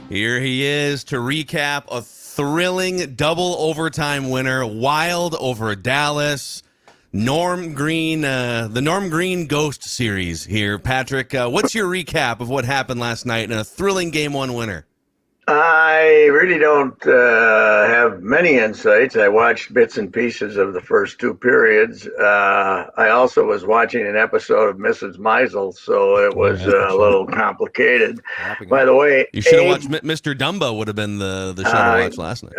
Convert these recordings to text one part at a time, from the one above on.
Here he is to recap a thrilling double overtime winner, Wild over Dallas. Norm Green, the Norm Green Ghost series here. Patrick, what's your recap of what happened last night in a thrilling Game 1 winner? I really don't have many insights. I watched bits and pieces of the first two periods. I also was watching an episode of Mrs. Maisel, so it was a little complicated. By the way, you should have watched Mr. Dumbo. Would have been the show to watch last night.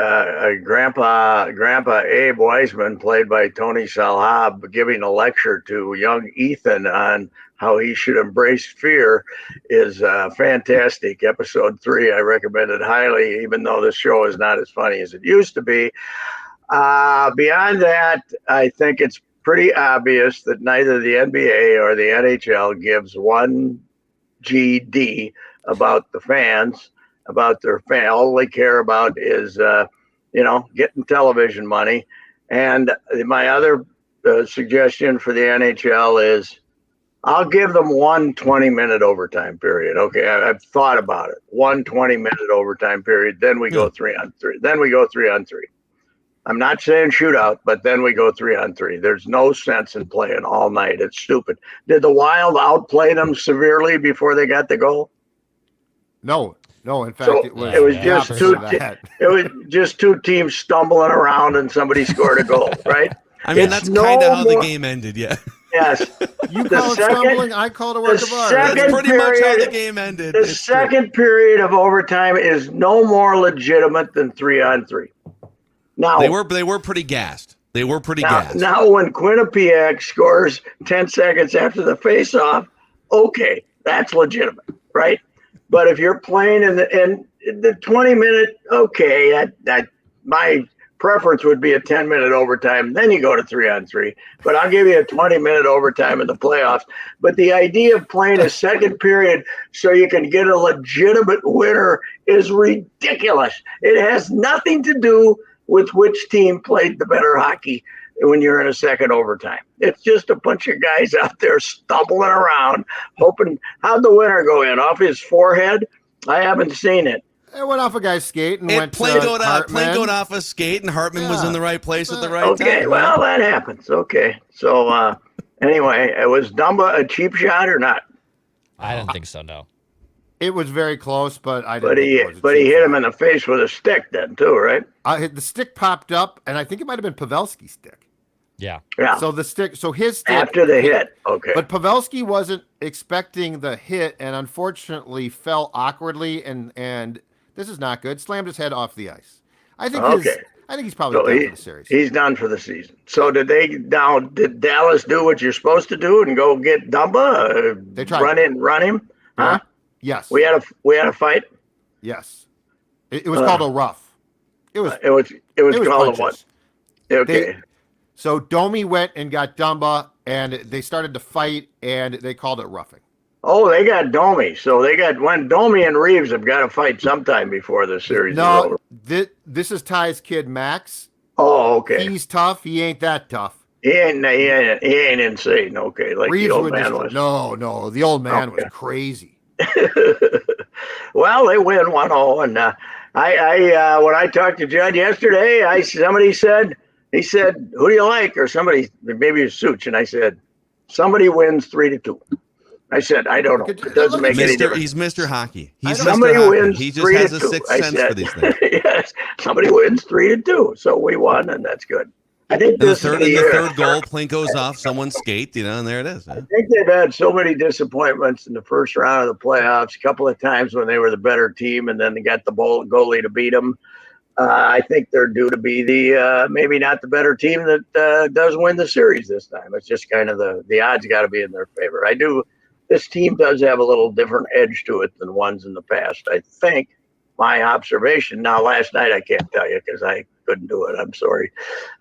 Grandpa Abe Weisman, played by Tony Salhab, giving a lecture to young Ethan on how he should embrace fear is fantastic. Episode 3, I recommend it highly, even though this show is not as funny as it used to be. Beyond that, I think it's pretty obvious that neither the NBA or the NHL gives one GD about the fans, about their fan. All they care about is, getting television money. And my other suggestion for the NHL is, I'll give them one 20-minute overtime period. Okay, I've thought about it. One 20-minute overtime period. Then we go 3-on-3. Then we go 3-on-3. I'm not saying shootout, but then we go 3-on-3. There's no sense in playing all night. It's stupid. Did the Wild outplay them severely before they got the goal? No. In fact, it was just two teams stumbling around and somebody scored a goal, right? I mean, that's kind of how the game ended, yeah. Yes. You call it stumbling, I call it a work of art. That's pretty much how the game ended. The second period of overtime is no more legitimate than 3-on-3. Now they were pretty gassed. Now when Quinnipiac scores 10 seconds after the face-off, okay, that's legitimate, right? But if you're playing in the 20-minute, okay, my preference would be a 10-minute overtime. Then you go to 3-on-3. But I'll give you a 20-minute overtime in the playoffs. But the idea of playing a second period so you can get a legitimate winner is ridiculous. It has nothing to do with which team played the better hockey when you're in a second overtime. It's just a bunch of guys out there stumbling around, hoping. How'd the winner go in? Off his forehead? I haven't seen it. It went off a guy's skate and went to Hartman. Plane going off a skate, and Hartman was in the right place at the right time. Okay, well, that happens. Okay. So, anyway, was Dumba a cheap shot or not? I don't think so, no. It was very close, but he hit him in the face with a stick then, too, right? The stick popped up, and I think it might have been Pavelski's stick. Yeah. So his stick after the hit, okay. But Pavelski wasn't expecting the hit, and unfortunately fell awkwardly, and this is not good. Slammed his head off the ice. I think he's probably done for the series. He's done for the season. So did Dallas do what you're supposed to do and go get Dumba? They tried. Run him? Huh? Yes. We had a fight. Yes. It was called a rough. It was called a what? Okay. So Domi went and got Dumba, and they started to fight, and they called it roughing. Oh, they got Domi. So when Domi and Reeves have got to fight sometime before the series is over. This is Ty's kid, Max. Oh, okay. He's tough. He ain't that tough. He ain't insane. Okay, like Reeves the old man was. No, the old man was crazy. Well, they win 1-0, and I when I talked to Judd yesterday, he said, "Who do you like?" Or somebody, maybe it's Such, and I said, "Somebody wins 3-2." I said, "I don't know. It doesn't make any difference." He's Mr. Hockey. Somebody wins. He just has a sixth sense for these things. Yes, somebody wins 3-2, so we won, and that's good. I think the third goal, plink goes off, someone skate, and there it is. I think they've had so many disappointments in the first round of the playoffs. A couple of times when they were the better team, and then they got the goalie to beat them. I think they're due to be the maybe not the better team that does win the series this time. It's just kind of the odds got to be in their favor. This team does have a little different edge to it than ones in the past. I think my observation. Now, last night I can't tell you because I couldn't do it. I'm sorry.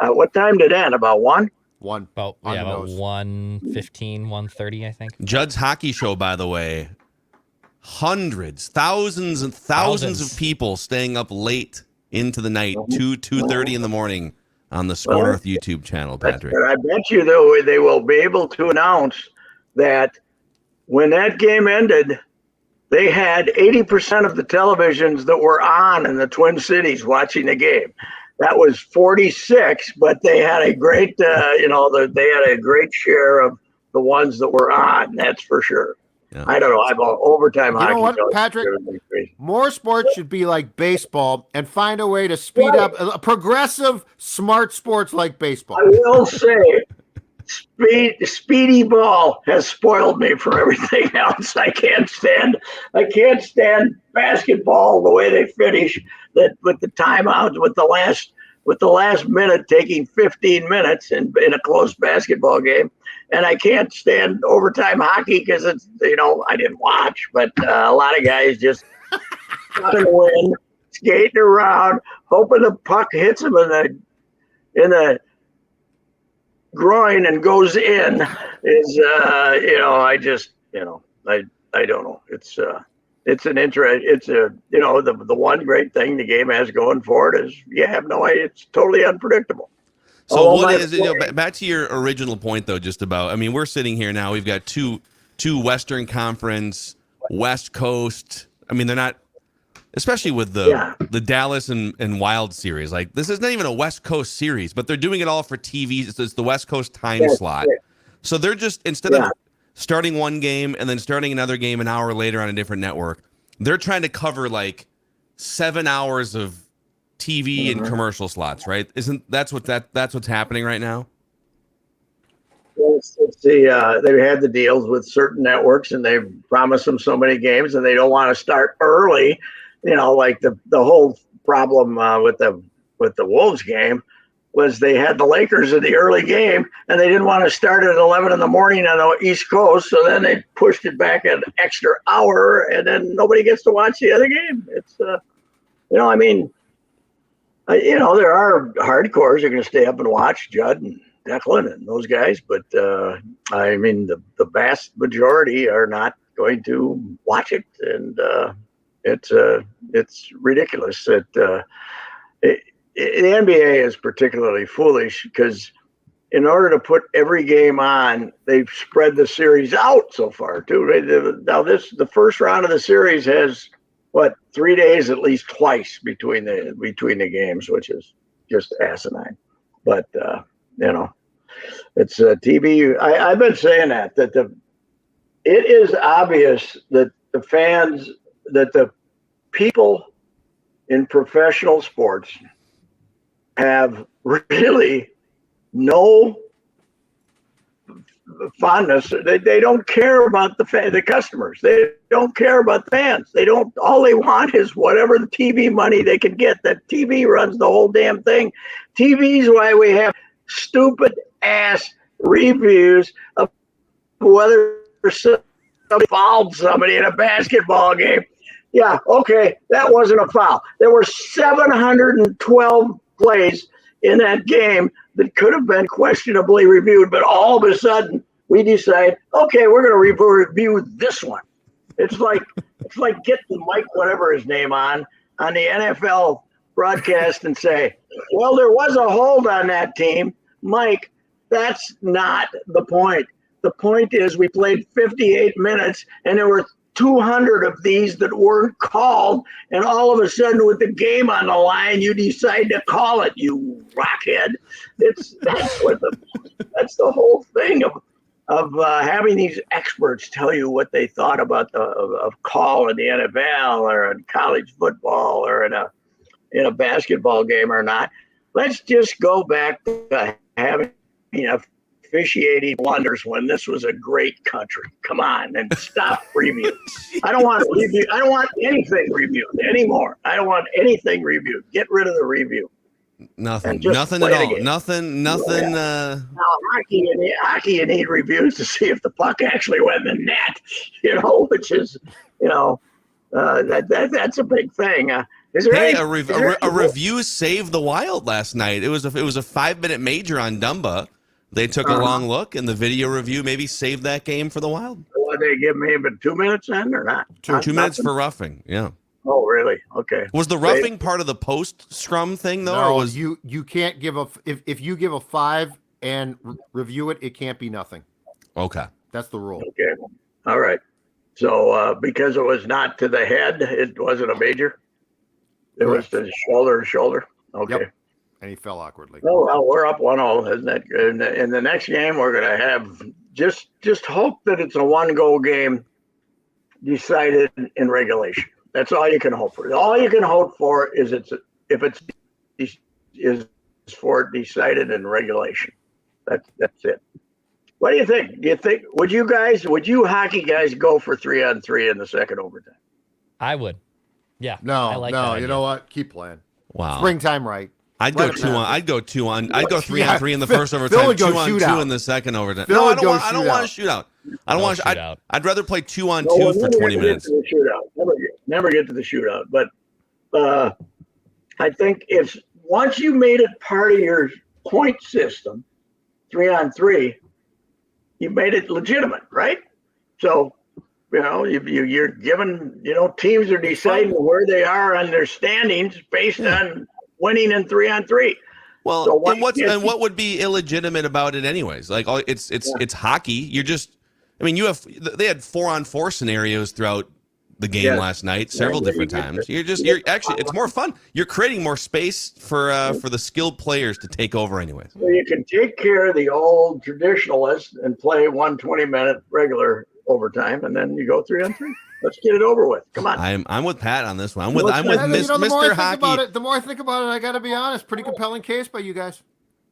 What time did it end? About 1? About 1:15, 1:30, I think. Judd's Hockey Show, by the way, hundreds, thousands and thousands of people staying up late into the night, 2:30 in the morning on the SKOR North YouTube channel, Patrick. I bet you, though, they will be able to announce that when that game ended, they had 80% of the televisions that were on in the Twin Cities watching the game. That was 46, but they had a great, they had a great share of the ones that were on. That's for sure. Yeah. I don't know. I've overtime hockey. You know what, Patrick? More sports should be like baseball and find a way to speed up a progressive, smart sports like baseball. I will say, Speedy Ball has spoiled me for everything else. I can't stand basketball the way they finish that with the timeouts, with the last minute taking 15 minutes in a close basketball game. And I can't stand overtime hockey because it's, I didn't watch, but a lot of guys just trying to win, skating around, hoping the puck hits them in the groin and goes in is, I don't know. It's an interest. The one great thing the game has going for it is you have no idea. It's totally unpredictable. So what is it? Back to your original point, though, just about. I mean, we're sitting here now. We've got two Western Conference, West Coast. I mean, they're not, especially with the Dallas and Wild series. Like, this is not even a West Coast series, but they're doing it all for TV. It's the West Coast time slot. So they're just, instead of starting one game and then starting another game an hour later on a different network, they're trying to cover like 7 hours of TV and commercial slots, right? That's what's happening right now? They've had the deals with certain networks and they've promised them so many games and they don't want to start early. Like the whole problem with the Wolves game was they had the Lakers in the early game and they didn't want to start at 11 in the morning on the East Coast. So then they pushed it back an extra hour and then nobody gets to watch the other game. It's, there are hardcores who are going to stay up and watch Judd and Declan and those guys, but the vast majority are not going to watch it, and it's ridiculous that the NBA is particularly foolish because in order to put every game on, they've spread the series out so far too. Now the first round of the series has 3 days at least twice between the games, which is just asinine. But it's TV. I've been saying that it is obvious that the people in professional sports have really no fondness. They don't care about the customers. They don't care about the fans. All they want is whatever the TV money they can get. That TV runs the whole damn thing. TV is why we have stupid ass reviews of whether somebody fouled somebody in a basketball game. Yeah, okay, that wasn't a foul. There were 712 plays in that game that could have been questionably reviewed, but all of a sudden we decide, okay, we're going to review this one. It's like getting Mike, whatever his name, on the NFL broadcast and say, well, there was a hold on that team. Mike, that's not the point. The point is we played 58 minutes and there were 200 of these that weren't called, and all of a sudden with the game on the line you decide to call it, you rockhead. That's the whole thing of having these experts tell you what they thought about of call in the NFL or in college football or in a basketball game or not. Let's just go back to having officiating blunders when this was a great country. Come on, and stop review. I don't want anything reviewed anymore. I don't want anything reviewed. Get rid of the review. Nothing at all. Nothing. Now, hockey, you need reviews to see if the puck actually went in the net. Which is, that's a big thing. A review saved the Wild last night. It was a 5-minute major on Dumba. They took a long look, and the video review maybe saved that game for the Wild. What, they give me but 2 minutes then, or not? Two minutes for roughing, yeah. Oh, really? Okay. Was the roughing part of the post-scrum thing, though? No, or was you can't give if you give a 5 and review it, it can't be nothing. Okay. That's the rule. Okay. All right. So because it was not to the head, it wasn't a major. It was to the shoulder. Okay. Yep. And he fell awkwardly. Oh, well, we're up 1-0. Isn't that good? In the next game, we're going to have just hope that it's a one-goal game decided in regulation. That's all you can hope for. All you can hope for is for it decided in regulation. That's it. What do you think? Would you hockey guys go for 3-on-3 in the second overtime? I would. Yeah. No, you know what? Keep playing. Wow. Springtime, right? I'd go 3-on-3 in the first overtime, 2-on-2 in the second overtime. No, I don't want a shootout. I don't want to shootout. I'd rather play 2-on-2 for 20 minutes. Never get to the shootout. But I think it's once you made it part of your point system, 3-on-3, you made it legitimate, right? So, you're given, teams are deciding where they are on their standings based on winning in 3-on-3. Well, so what would be illegitimate about it anyways? Like it's hockey. They had 4-on-4 scenarios throughout the game last night, several different times. It's more fun. You're creating more space for the skilled players to take over anyways. So you can take care of the old traditionalists and play 120-minute regular overtime, and then you go 3-on-3. Let's get it over with. Come on. I'm with Pat on this one. I'm with Mr. Hockey. The more I think about it, I got to be honest. Pretty compelling case by you guys.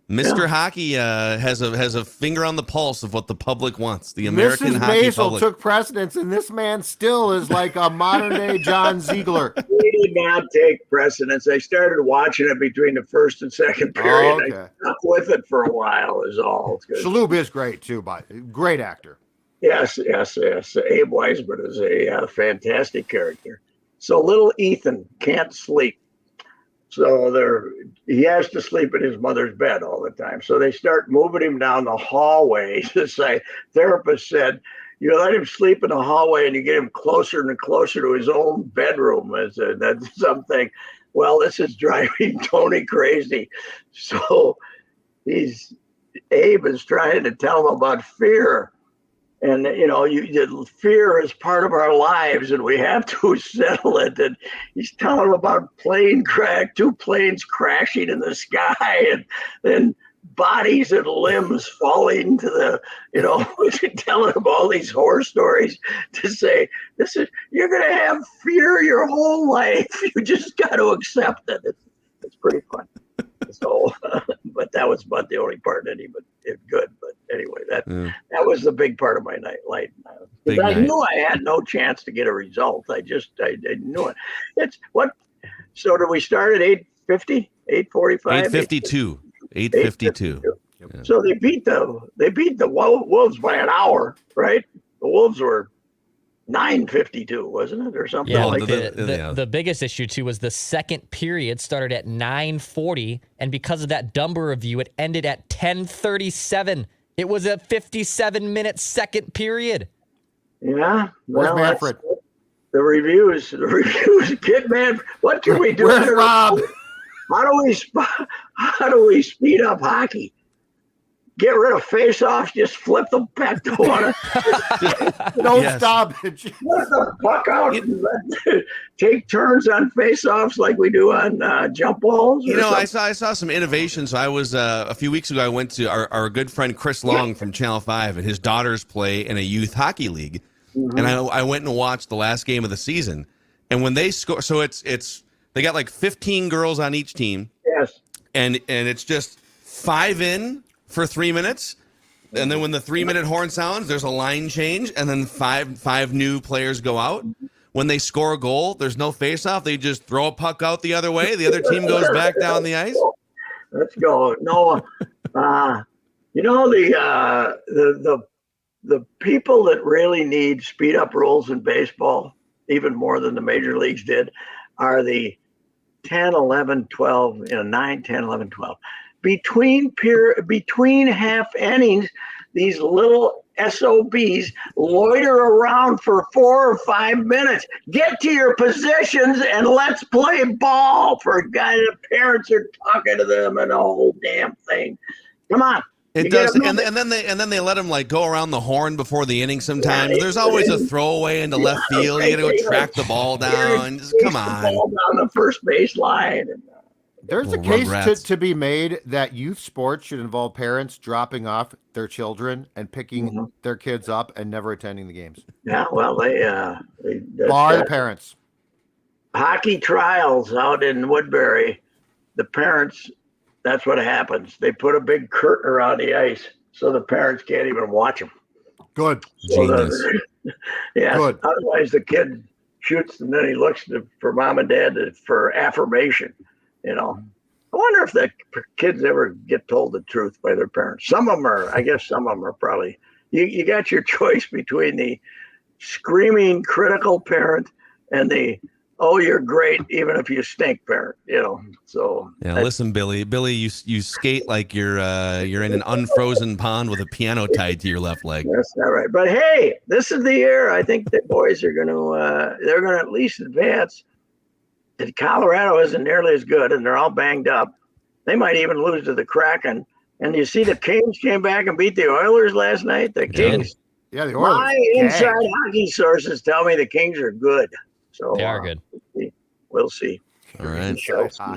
Mr. Hockey has a finger on the pulse of what the public wants. The American Mrs. hockey Maisel public took precedence, and this man still is like a modern-day John Ziegler. He did not take precedence. I started watching it between the first and second period. Oh, okay. I stuck with it for a while is all. Shaloub is great, too, great actor. Yes. Abe Weisman is a fantastic character. So little Ethan can't sleep. So he has to sleep in his mother's bed all the time. So they start moving him down the hallway. The therapist said, you let him sleep in the hallway and you get him closer and closer to his own bedroom. That's something. Well, this is driving Tony crazy. So Abe is trying to tell him about fear. And, fear is part of our lives and we have to settle it. And he's telling him about two planes crashing in the sky and then bodies and limbs falling to the, telling him all these horror stories to say, you're going to have fear your whole life. You just got to accept it. It's pretty fun. So, but that was about the only part it's good. But anyway, that was the big part of my night. I knew I had no chance to get a result. I knew it. So did we start at 8:50, 8:45, 8:52, 8:52. Yeah. So they beat the Wolves by an hour, right? The Wolves were 9:52, wasn't it, or something? Yeah, the biggest issue too was the second period started at 9:40, and because of that Dumber review, it ended at 10:37. It was a 57-minute second period. Yeah, where's Manfred? The reviews, kid, man. What can we do? Where's Rob? How do we speed up hockey? Get rid of face-offs. Just flip them back to one. Don't stop it. Let the puck out. Take turns on face-offs like we do on jump balls. I saw some innovations. I was a few weeks ago. I went to our good friend Chris Long from Channel 5, and his daughters play in a youth hockey league. Mm-hmm. And I went and watched the last game of the season. And when they score, so it's they got like 15 girls on each team. Yes. And it's just 5 in for 3 minutes, and then when the 3-minute horn sounds, there's a line change, and then five new players go out. When they score a goal, there's no face-off. They just throw a puck out the other way. The other team goes back down the ice. Let's go. No, the people that really need speed-up rules in baseball, even more than the major leagues did, are the 10, 11, 12, 9, 10, 11, 12. Between half innings, these little SOBs loiter around for 4 or 5 minutes. Get to your positions and let's play ball. For a guy, the parents are talking to them and the whole damn thing. Come on. It does, and then they let him like go around the horn before the inning. Sometimes there's always a throwaway into left field. You got to go track the ball down. Just, come on, the ball down the first base line. There's a case to be made that youth sports should involve parents dropping off their children and picking their kids up and never attending the games. Yeah, well, they bar the parents. Hockey trials out in Woodbury. The parents, that's what happens. They put a big curtain around the ice so the parents can't even watch them. Good. Genius. Yeah. Good. Otherwise, the kid shoots and then he looks for mom and dad for affirmation. You know, I wonder if the kids ever get told the truth by their parents. Some of them are. I guess some of them are probably. You got your choice between the screaming critical parent and the "oh, you're great even if you stink" parent. You know, so yeah. Listen, Billy, you skate like you're in an unfrozen pond with a piano tied to your left leg. That's not right. But hey, this is the year. I think the boys are going to. They're going to at least advance. Colorado isn't nearly as good, and they're all banged up. They might even lose to the Kraken. And you see the Kings came back and beat the Oilers last night. The Kings. Yeah, the Oilers. My inside hockey sources tell me the Kings are good. So they are good. We'll see. All right.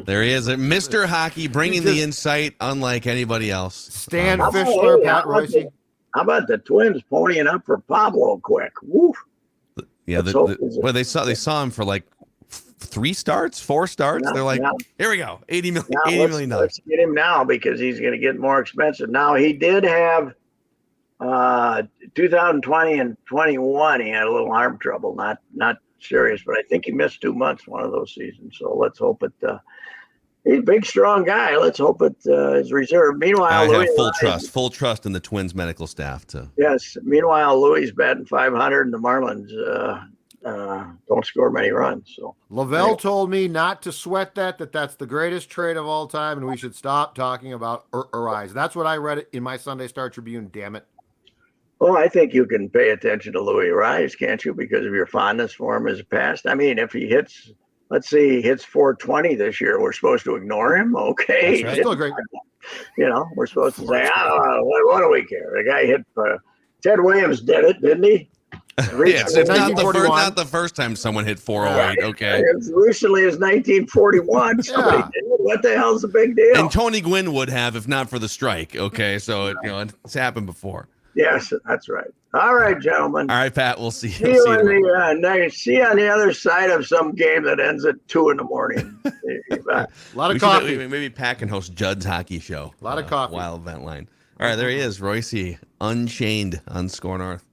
There he is. Mr. Hockey bringing the insight unlike anybody else. Stan Fischler, Pat Royce. How about the Twins ponying up for Pablo quick? Woo. Yeah, they saw him for like 4 starts. They're like, here we go, $80 million. Let's get him now because he's going to get more expensive. Now he did have 2020 and 21. He had a little arm trouble, not serious, but I think he missed 2 months one of those seasons. So let's hope it. He's a big, strong guy. Let's hope it is reserved. Meanwhile, I have full trust in the Twins medical staff too. Yes. Meanwhile, Louis batting .500 and the Marlins don't score many runs. So Lavelle told me not to sweat that's the greatest trade of all time, and we should stop talking about Arise. That's what I read in my Sunday Star Tribune. Damn it. Well, I think you can pay attention to Louis Rise, can't you? Because of your fondness for him as a past. I mean, if he hits, let's say he hits 420 this year, we're supposed to ignore him. Okay. That's right. Still great. You know, we're supposed to say, what do we care? The guy hit, Ted Williams did it, didn't he? It's not the first time someone hit 408. Okay. As recently as 1941. Somebody did it. What the hell's the big deal? And Tony Gwynn would have if not for the strike. Okay. So, it's happened before. Yes, that's right. All right, gentlemen. All right, Pat. We'll see you. See you on the other side of some game that ends at 2 a.m. A lot of coffee. Maybe Pat can host Judd's hockey show. A lot of coffee. Wild Event Line. All right, there he is, Royce, Unchained on SKOR North.